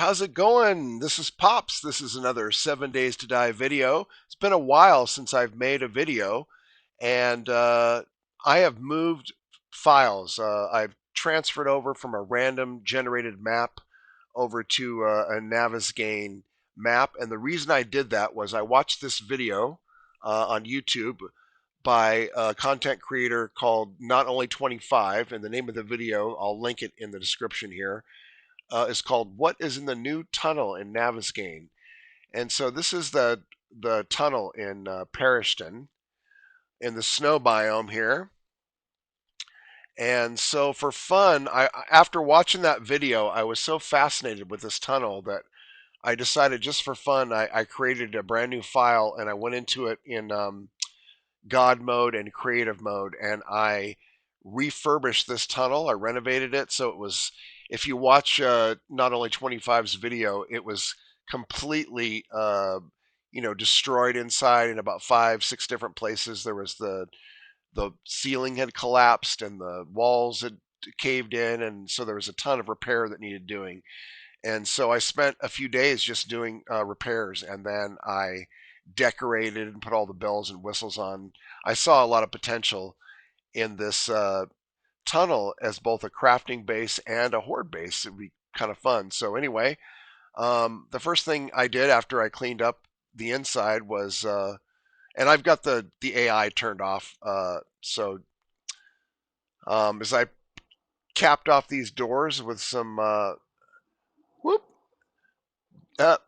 how's it going? This is Pops. This is another 7 Days to Die video. It's been a while since I've made a video, and I have moved files. I've transferred over from a random generated map over to a Navisgain map, and the reason I did that was I watched this video on YouTube by a content creator called Not Only 25, and the name of the video, I'll link it in the description here, is called "What is in the New Tunnel in Navisgain?" And so this is the tunnel in Perishton in the snow biome here. And so for fun, after watching that video, I was so fascinated with this tunnel that I decided just for fun, I created a brand new file and I went into it in God mode and creative mode, and I refurbished this tunnel. I renovated it so it was. If you watch Not Only 25's video, it was completely, destroyed inside in about 5, 6 different places. There was the ceiling had collapsed and the walls had caved in, and so there was a ton of repair that needed doing. And so I spent a few days just doing repairs, and then I decorated and put all the bells and whistles on. I saw a lot of potential in this tunnel as both a crafting base and a hoard base. It would be kind of fun. So anyway, the first thing I did after I cleaned up the inside was, and I've got the AI turned off. As I capped off these doors with some whoop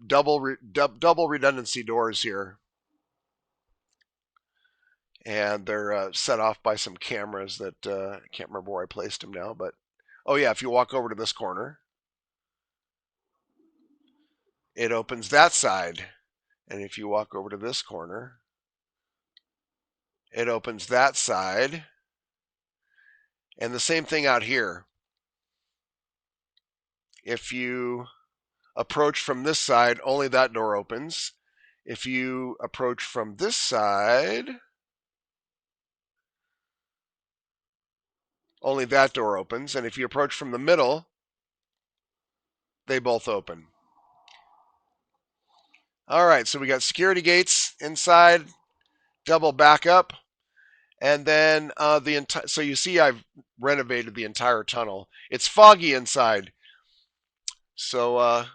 double redundancy doors here, and they're set off by some cameras that I can't remember where I placed them now, but oh yeah, if you walk over to this corner, it opens that side, and if you walk over to this corner, it opens that side, and the same thing out here. If you approach from this side, only that door opens. If you approach from this side, only that door opens, and if you approach from the middle, they both open. All right, so we got security gates inside, double backup, and then the entire. So you see, I've renovated the entire tunnel. It's foggy inside, so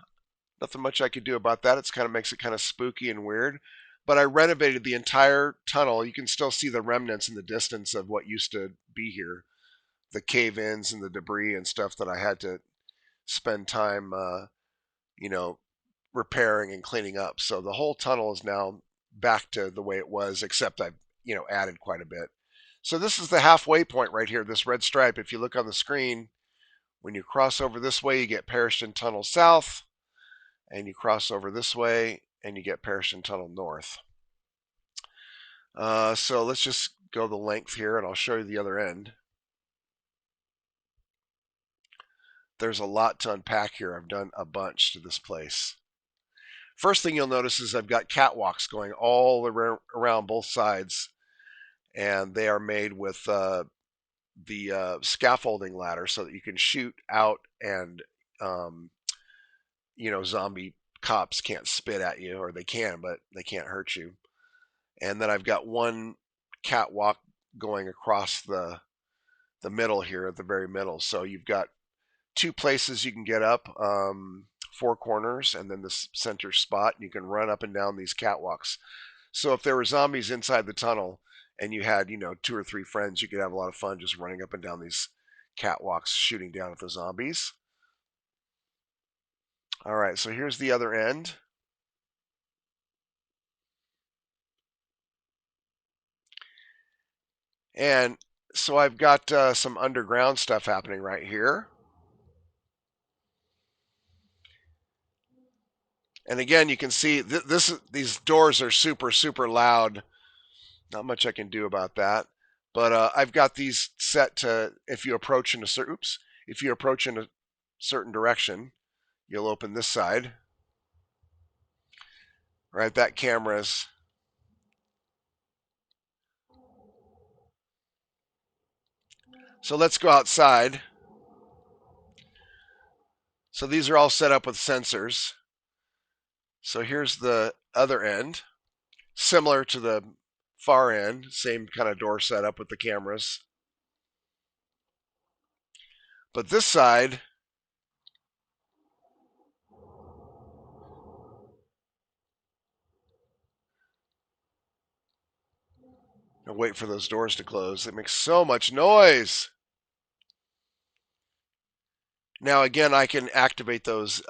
nothing much I could do about that. It's kind of makes it kind of spooky and weird. But I renovated the entire tunnel. You can still see the remnants in the distance of what used to be here, the cave-ins and the debris and stuff that I had to spend time, you know, repairing and cleaning up. So the whole tunnel is now back to the way it was, except I've, added quite a bit. So this is the halfway point right here, this red stripe. If you look on the screen, when you cross over this way, you get Perishton Tunnel South, and you cross over this way, and you get Perishton Tunnel North. So let's just go the length here, and I'll show you the other end. There's a lot to unpack here. I've done a bunch to this place. First thing you'll notice is I've got catwalks going all around both sides, and they are made with the scaffolding ladder so that you can shoot out, and zombie cops can't spit at you, or they can, but they can't hurt you. And then I've got one catwalk going across the middle here at the very middle. So you've got 2 places you can get up, 4 corners, and then this center spot. You can run up and down these catwalks. So if there were zombies inside the tunnel and you had, 2 or 3 friends, you could have a lot of fun just running up and down these catwalks, shooting down at the zombies. All right, so here's the other end. And so I've got some underground stuff happening right here. And again, you can see these doors are super, super loud. Not much I can do about that. But I've got these set to, if you approach in a certain direction, you'll open this side. Right, that camera's. So let's go outside. So these are all set up with sensors. So here's the other end, similar to the far end, same kind of door setup with the cameras. But this side, I'll wait for those doors to close. They make so much noise. Now again, I can activate those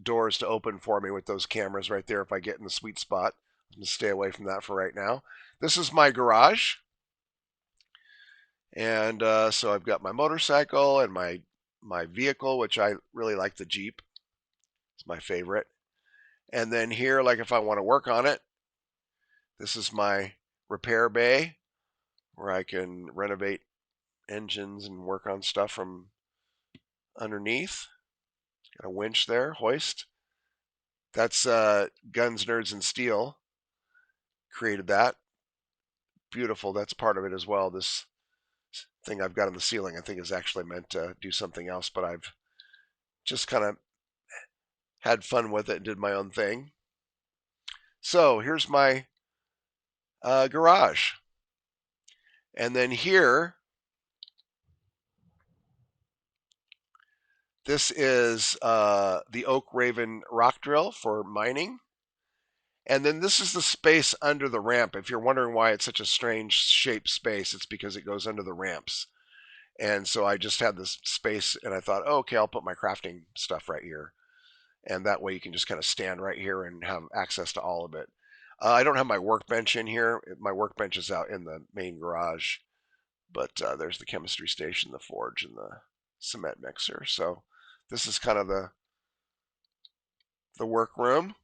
doors to open for me with those cameras right there if I get in the sweet spot. I'm going to stay away from that for right now. This is my garage. And so I've got my motorcycle and my vehicle, which I really like the Jeep. It's my favorite. And then here, like if I want to work on it, this is my repair bay where I can renovate engines and work on stuff from underneath. Got a winch there, hoist. That's Guns, Nerds, and Steel created that. Beautiful. That's part of it as well. This thing I've got on the ceiling I think is actually meant to do something else, but I've just kind of had fun with it and did my own thing. So here's my garage. And then here, this is the Oak Raven rock drill for mining. And then this is the space under the ramp. If you're wondering why it's such a strange shaped space, it's because it goes under the ramps. And so I just had this space and I thought, oh, okay, I'll put my crafting stuff right here. And that way you can just kind of stand right here and have access to all of it. I don't have my workbench in here. My workbench is out in the main garage. But there's the chemistry station, the forge, and the cement mixer. So this is kind of the workroom.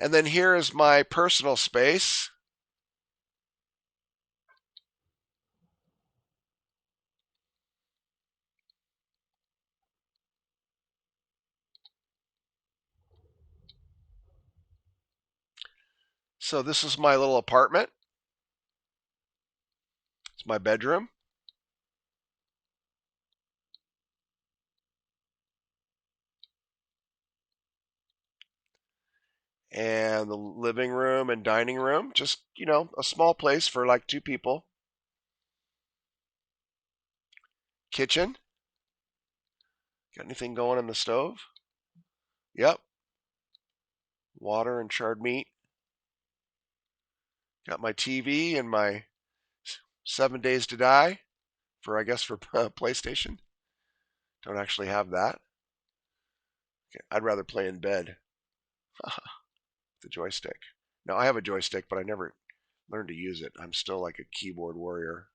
And then here is my personal space. So this is my little apartment. It's my bedroom. And the living room and dining room. Just, you know, a small place for like 2 people. Kitchen. Got anything going on the stove? Yep. Water and charred meat. Got my TV and my 7 Days to Die for, I guess, for PlayStation. Don't actually have that. Okay, I'd rather play in bed. The joystick. Now, I have a joystick, but I never learned to use it. I'm still like a keyboard warrior.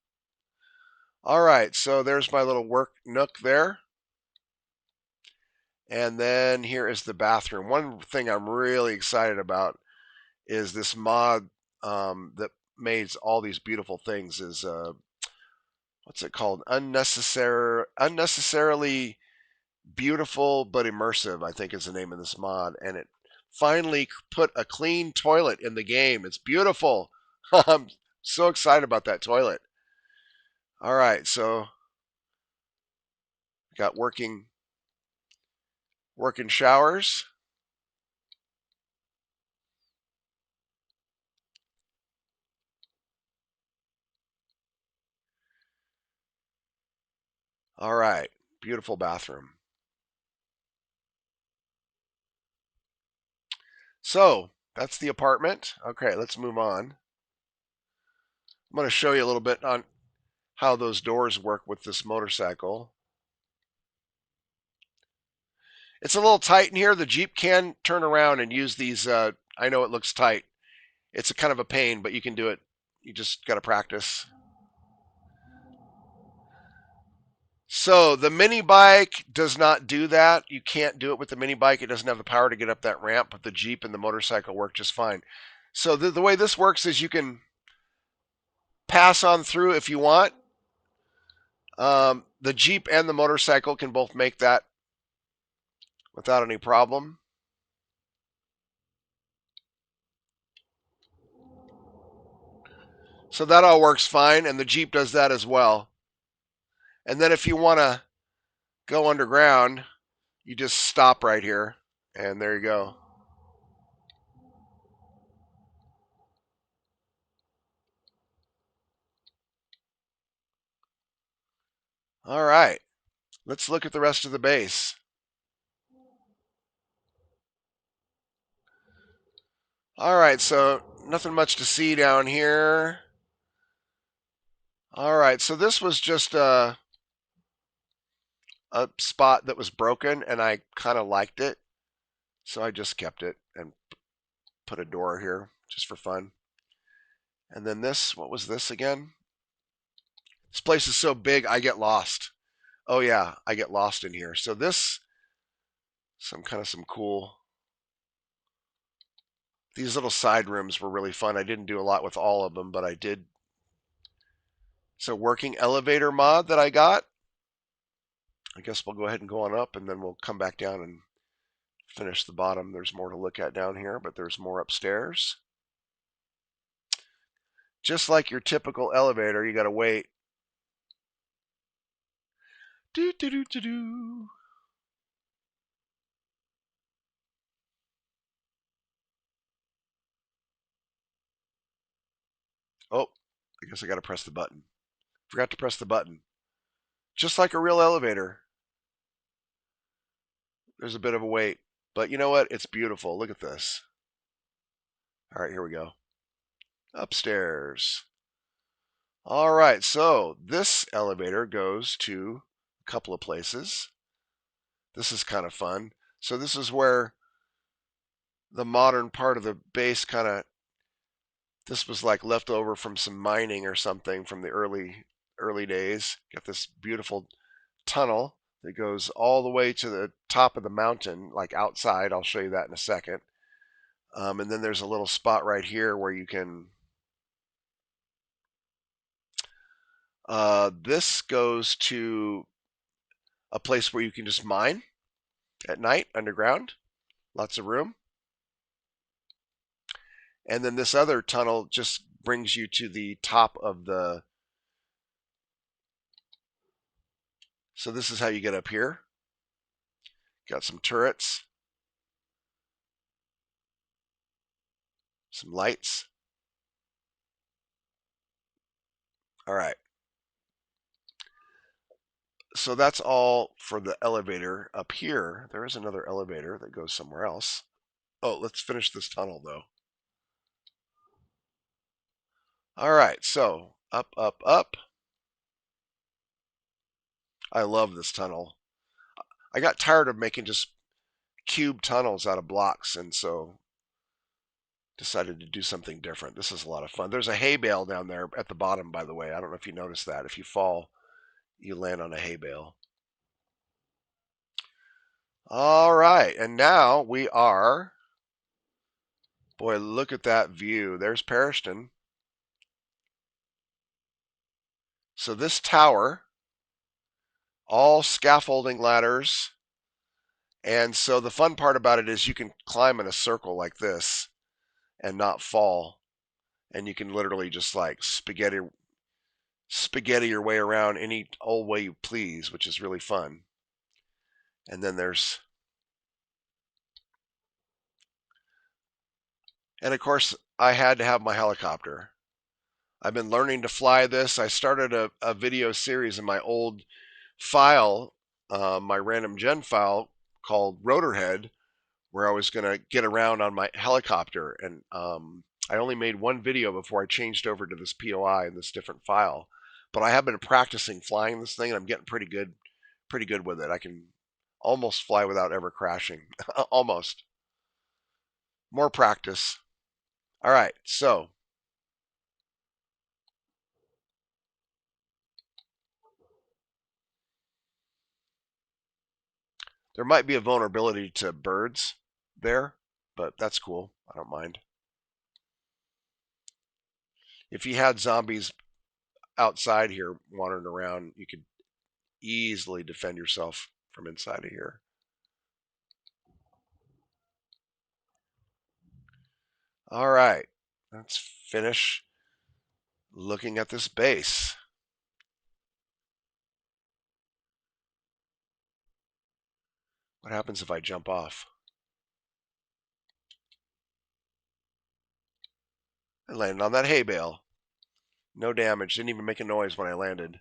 All right, so there's my little work nook there. And then here is the bathroom. One thing I'm really excited about is this mod that made all these beautiful things is, what's it called? Unnecessarily beautiful but immersive, I think is the name of this mod. And it finally put a clean toilet in the game. It's beautiful. I'm so excited about that toilet. All right, so got working showers. All right, beautiful bathroom. So that's the apartment. Okay, let's move on. I'm going to show you a little bit on how those doors work with this motorcycle. It's a little tight in here. The Jeep can turn around and use these. I know it looks tight. It's a kind of a pain, but you can do it. You just got to practice. So the mini bike does not do that. You can't do it with the mini bike. It doesn't have the power to get up that ramp, but the Jeep and the motorcycle work just fine. So the way this works is you can pass on through if you want. The Jeep and the motorcycle can both make that without any problem. So that all works fine, and the Jeep does that as well. And then if you want to go underground, You just stop right here, and there you go. All right, let's look at the rest of the base. All right, so nothing much to see down here. All right, so this was just a spot that was broken, and I kind of liked it, so I just kept it and put a door here just for fun. And then this, what was this again? This place is so big, I get lost. Oh yeah, I get lost in here. So this, some cool. These little side rooms were really fun. I didn't do a lot with all of them, but I did. So working elevator mod that I got. I guess we'll go ahead and go on up, and then we'll come back down and finish the bottom. There's more to look at down here, but there's more upstairs. Just like your typical elevator, you got to wait. Do do do do do. Oh, I guess I got to press the button. Forgot to press the button. Just like a real elevator. There's a bit of a wait. But you know what? It's beautiful. Look at this. All right, here we go. Upstairs. All right, so this elevator goes to a couple of places. This is kind of fun. So this is where the modern part of the base kind of, this was like left over from some mining or something from the early days. Got this beautiful tunnel that goes all the way to the top of the mountain, like outside. I'll show you that in a second. And then there's a little spot right here where you can. This goes to a place where you can just mine at night underground. Lots of room. And then this other tunnel just brings you to the top of the. So this is how you get up here. Got some turrets, some lights. All right. So that's all for the elevator up here. There is another elevator that goes somewhere else. Oh, let's finish this tunnel though. All right, so up, up, up. I love this tunnel. I got tired of making just cube tunnels out of blocks, and so decided to do something different. This is a lot of fun. There's a hay bale down there at the bottom, by the way. I don't know if you noticed that. If you fall, you land on a hay bale. All right, and now we are. Boy, look at that view. There's Perishton. So this tower, all scaffolding ladders. And so the fun part about it is you can climb in a circle like this and not fall. And you can literally just like spaghetti your way around any old way you please, which is really fun. And then there's, and of course, I had to have my helicopter. I've been learning to fly this. I started a video series in my old file, my random gen file called Rotorhead, where I was going to get around on my helicopter. And I only made one video before I changed over to this POI and this different file. But I have been practicing flying this thing, and I'm getting pretty good with it. I can almost fly without ever crashing. Almost. More practice. All right, so there might be a vulnerability to birds there, but that's cool. I don't mind. If you had zombies outside here wandering around, you could easily defend yourself from inside of here. All right, let's finish looking at this base. What happens if I jump off? I landed on that hay bale. No damage. Didn't even make a noise when I landed.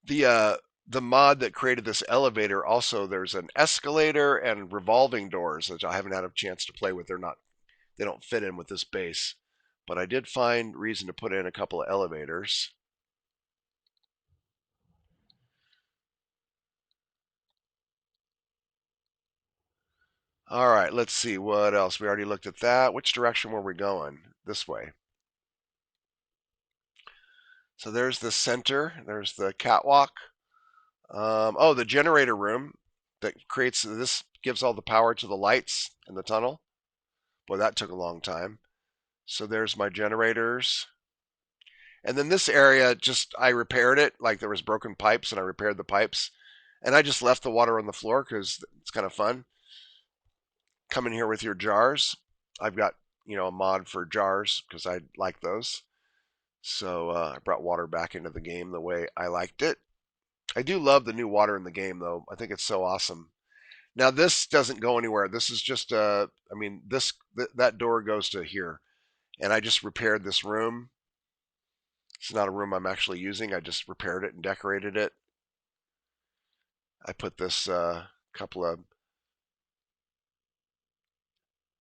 The mod that created this elevator also, there's an escalator and revolving doors that I haven't had a chance to play with. They don't fit in with this base, but I did find reason to put in a couple of elevators. All right, let's see what else. We already looked at that. Which direction were we going? This way. So there's the center. There's the catwalk. Oh, the generator room that creates this gives all the power to the lights in the tunnel. Boy, that took a long time. So there's my generators. And then this area, just I repaired it. Like there was broken pipes, and I repaired the pipes. And I just left the water on the floor because it's kind of fun. Come in here with your jars. I've got a mod for jars because I like those. So I brought water back into the game the way I liked it. I do love the new water in the game, though. I think it's so awesome. Now this doesn't go anywhere. This is just I mean that door goes to here, and I just repaired this room. It's not a room I'm actually using. I just repaired it and decorated it. I put this couple of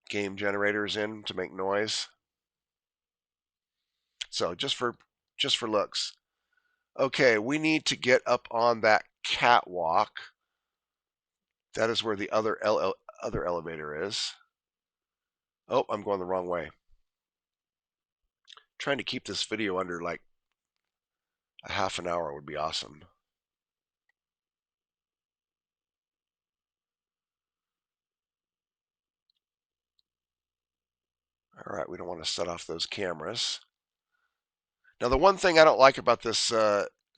game generators in to make noise. So just for looks. Okay, we need to get up on that catwalk. That is where the other elevator is. Oh, I'm going the wrong way. Trying to keep this video under like a half an hour would be awesome. All right, we don't want to set off those cameras. Now, the one thing I don't like about this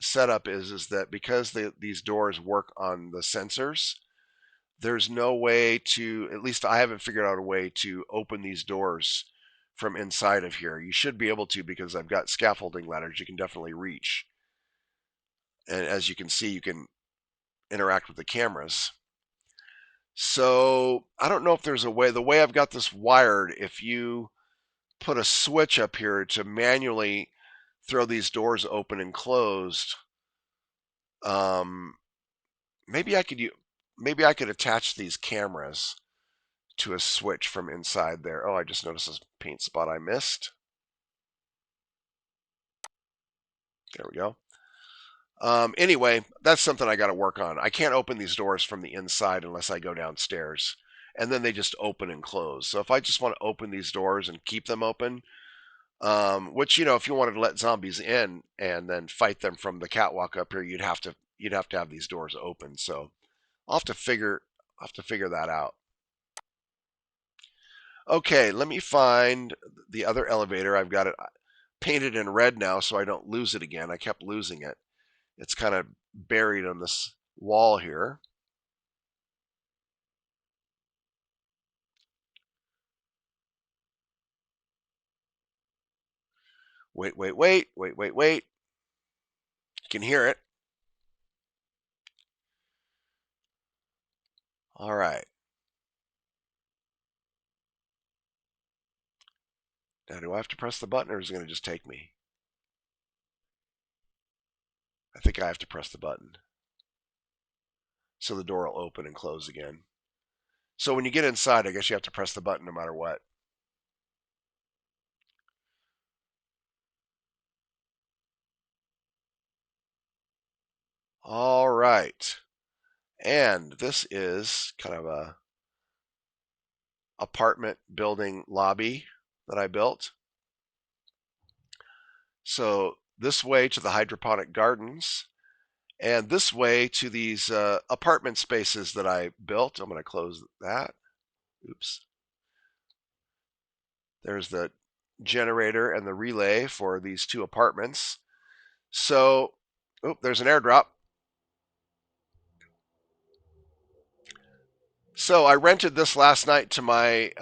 setup is that because these doors work on the sensors, there's no way to, at least I haven't figured out a way to open these doors from inside of here. You should be able to because I've got scaffolding ladders you can definitely reach. And as you can see, you can interact with the cameras. So I don't know if there's a way, the way I've got this wired, if you put a switch up here to manually throw these doors open and closed, um, maybe I could attach these cameras to a switch from inside there. Oh, I just noticed this paint spot I missed. There we go. Anyway, that's something I got to work on. I can't open these doors from the inside unless I go downstairs. And then they just open and close. So if I just want to open these doors and keep them open, which if you wanted to let zombies in and then fight them from the catwalk up here, you'd have to have these doors open. So I'll have to figure that out. Okay, let me find the other elevator. I've got it painted in red now so I don't lose it again. I kept losing it. It's kind of buried on this wall here. Wait, wait, wait, wait, wait, wait. You can hear it. All right. Now, do I have to press the button or is it going to just take me? I think I have to press the button. So the door will open and close again. So when you get inside, I guess you have to press the button no matter what. All right. And this is kind of a apartment building lobby that I built. So this way to the hydroponic gardens, and this way to these apartment spaces that I built. I'm going to close that. Oops. There's the generator and the relay for these two apartments. So, there's an airdrop. So I rented this last night to my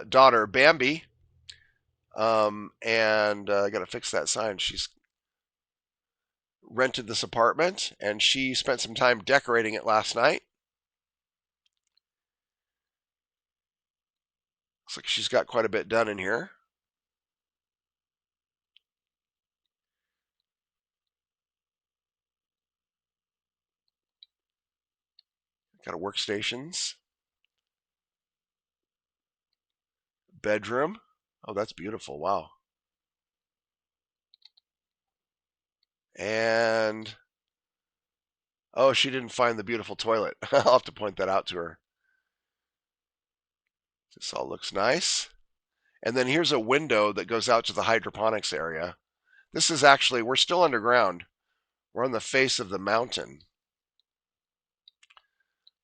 daughter Bambi. And I got to fix that sign. She's rented this apartment, and she spent some time decorating it last night. Looks like she's got quite a bit done in here. Got a workstations, bedroom. Oh, that's beautiful. Wow. And oh, she didn't find the beautiful toilet. I'll have to point that out to her. This all looks nice. And then here's a window that goes out to the hydroponics area. This is actually, we're still underground. We're on the face of the mountain.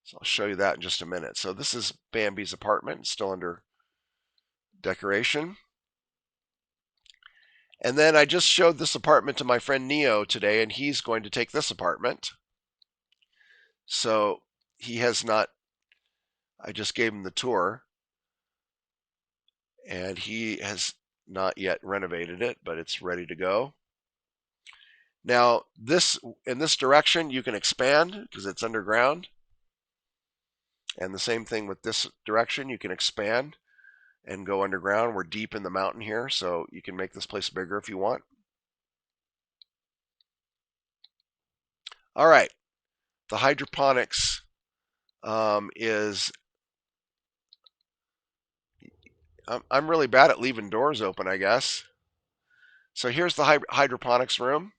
So I'll show you that in just a minute. So this is Bambi's apartment, still under decoration. And then I just showed this apartment to my friend Neo today, and he's going to take this apartment. So he has not, I just gave him the tour, and he has not yet renovated it, but it's ready to go. Now, in this direction, you can expand because it's underground. And the same thing with this direction, you can expand and go underground. We're deep in the mountain here, so you can make this place bigger if you want. All right, the hydroponics is, I'm really bad at leaving doors open, I guess. So here's the hydroponics room.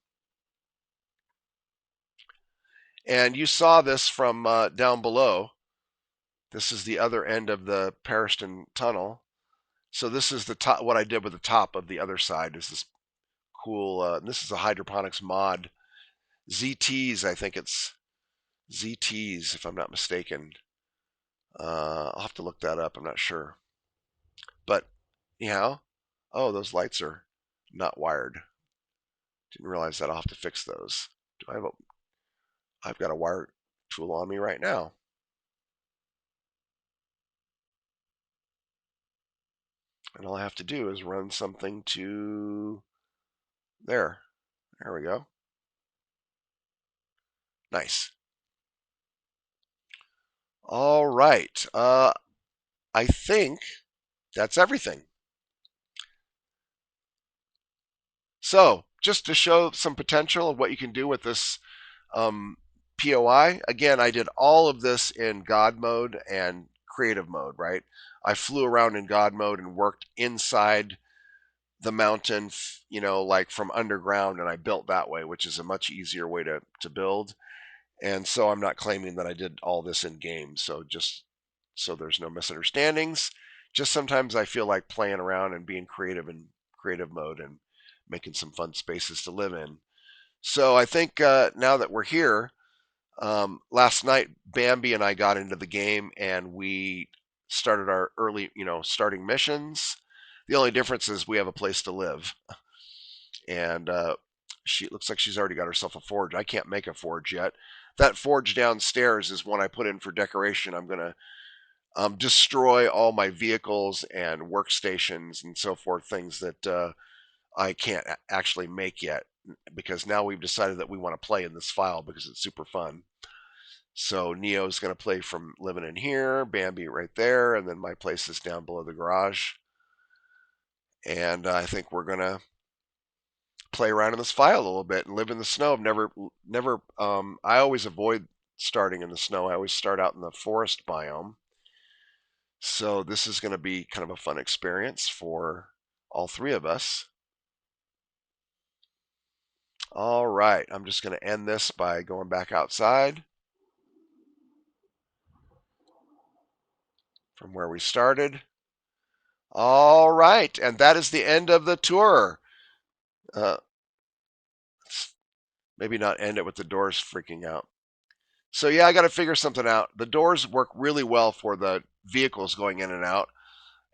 And you saw this from down below. This is the other end of the Perishton Tunnel. So this is the top. What I did with the top of the other side is this cool. This is a hydroponics mod. ZTs, I think it's ZTs, if I'm not mistaken. I'll have to look that up. I'm not sure. But anyhow, oh, those lights are not wired. Didn't realize that. I'll have to fix those. Do I have a? I've got a wire tool on me right now. And all I have to do is run something to there. There we go. Nice. All right. I think that's everything. So, just to show some potential of what you can do with this POI, again, I did all of this in God mode and creative mode, right? I flew around in God mode and worked inside the mountain, like from underground, and I built that way, which is a much easier way to build. And so I'm not claiming that I did all this in game. So just so there's no misunderstandings, just sometimes I feel like playing around and being creative in creative mode and making some fun spaces to live in. So I think now that we're here, last night Bambi and I got into the game and we started our early, starting missions. The only difference is we have a place to live, and she looks like she's already got herself a forge. I can't make a forge yet. That forge downstairs is one I put in for decoration. I'm gonna destroy all my vehicles and workstations and so forth, things that I can't actually make yet, because now we've decided that we want to play in this file because it's super fun. So Neo's going to play from living in here, Bambi right there, and then my place is down below the garage. And I think we're going to play around in this file a little bit and live in the snow. I've never, I always avoid starting in the snow. I always start out in the forest biome. So this is going to be kind of a fun experience for all three of us. All right, I'm just going to end this by going back outside from where we started. All right, and that is the end of the tour. Uh, maybe not end it with the doors freaking out. So yeah, I got to figure something out. The doors work really well for the vehicles going in and out,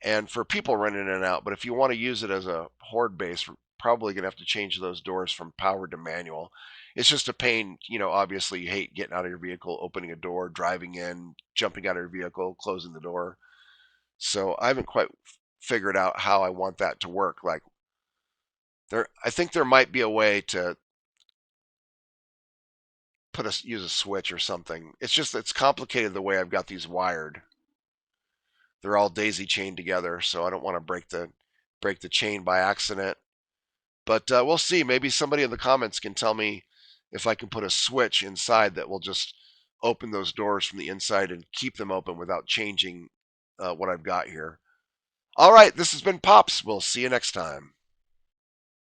and for people running in and out. But if you want to use it as a hoard base, we're probably gonna have to change those doors from powered to manual. It's just a pain, obviously you hate getting out of your vehicle, opening a door, driving in, jumping out of your vehicle, closing the door. So I haven't quite figured out how I want that to work. Like I think there might be a way to use a switch or something. It's complicated the way I've got these wired. They're all daisy chained together, so I don't want to break the chain by accident. But we'll see. Maybe somebody in the comments can tell me if I can put a switch inside that will just open those doors from the inside and keep them open without changing what I've got here. All right, this has been Pops. We'll see you next time.